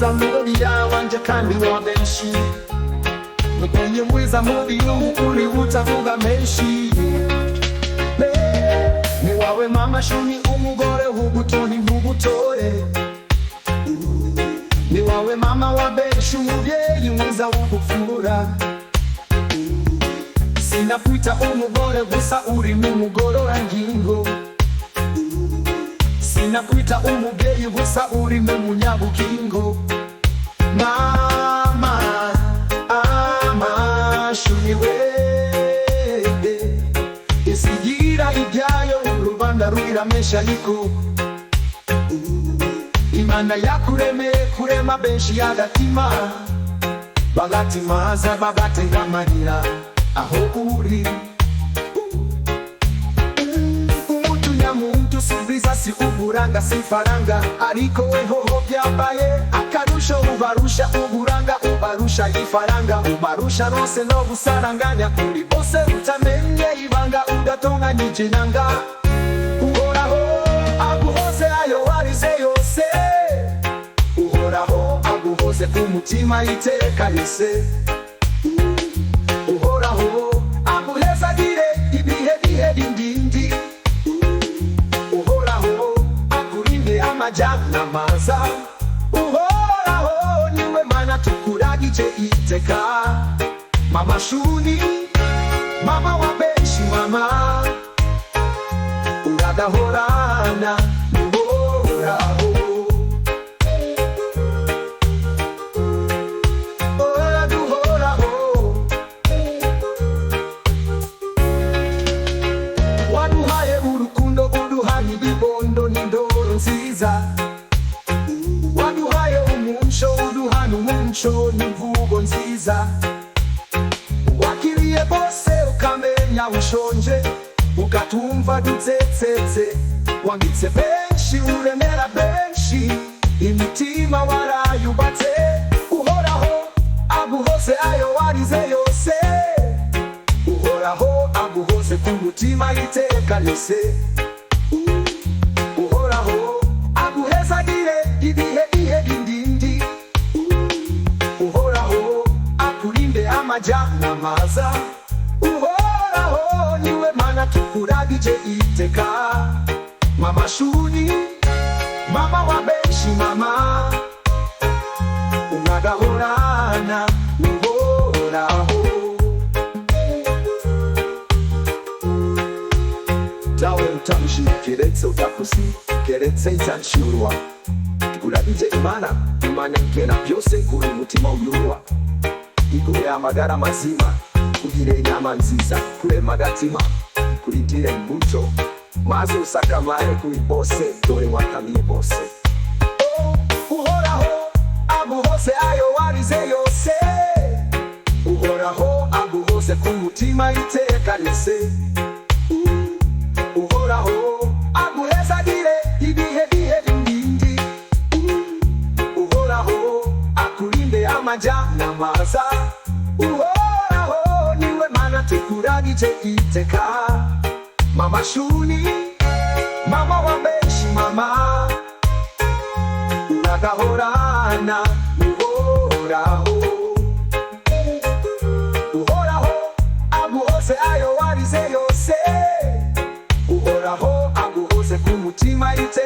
mwiza mmoja wanje kandi wa benshi, mwenye mwiza mmoja uri utavuga menshi. Ni wawe mama shuni umugore hugutoni hugutore, ni wawe mama wa benshi umuvyeyi mwiza wugufura. Sinakwita umugore gusa uri mumugororangingo, sinakwita umuvyeyi gusa uri mumunyabugingo. Mama, shuni we, isigira ibyayo rubanda ruiramesha niko. Imana yakuremeye kurema benshi y'agatima, bagatimaza bagatengamarira aho uri. Umuntu nyamuntu subiza si uburanga si faranga, ariko wehoho byambaye akarusho. Ubarusha uburanga ubarusha ifaranga, ubarusha rose no gusaranganya kuri bose. Utamenye ibanga udatonganyije nanga, uhoraho aguhoze ayo warize yose, uhoraho aguhoze ku mutima iteka yose. Uhoraho aguhezagire ibihe bihe bindindi, uhoraho akurinde amajyana maza. Uhoraho niwe mana tukuragije iteka. Mama shuni, mama wa benshi, mama uradahorana uhoraho. Waduhaye urukundo uduhanye ibibondo n'indoro nziza, waduhaye umuco uduhana umuco n'imvugo nziza. Wakiriye bose ukamenya ushonje, ukatumva dutsetsetse. Wangitse benshi uremera benshi, imitima warayubatse. Uhoraho aguhoze ayo warize yose, uhoraho aguhoze ku mutima iteka yose. Uhoraho aguhezagire ibihe bihe bindindi, uhoraho akurinde amajyana maza. Uhoraho niwe mana tukuragije iteka. Mama shuni, mama wa benshi, mama unadahorana uhoraho. Dawe utamshi keretse utakusi, keretse itanshurwa. Tukuragije imana, imana ikena byose kuri mutima uyurwa. Iguhe amagara mazima, ugire inama nziza, kurema agatima, kurindire imbuto, maze usakamare kuri bose, dore watamiye bose. Uhoraho aguhoze ayo warize yose, uhoraho aguhoze ku mutima iteka yose. Uhoraho aguhezagire ibihe bihe bindindi, uhoraho akurinde amajyana maza. Uhoraho niwe mana tukuragije iteka. Mama shuni, mama wa benshi, mama unadahorana uhoraho. Uhoraho aguhoze ayo warize yose, uhoraho aguhoze ku mutima iteka.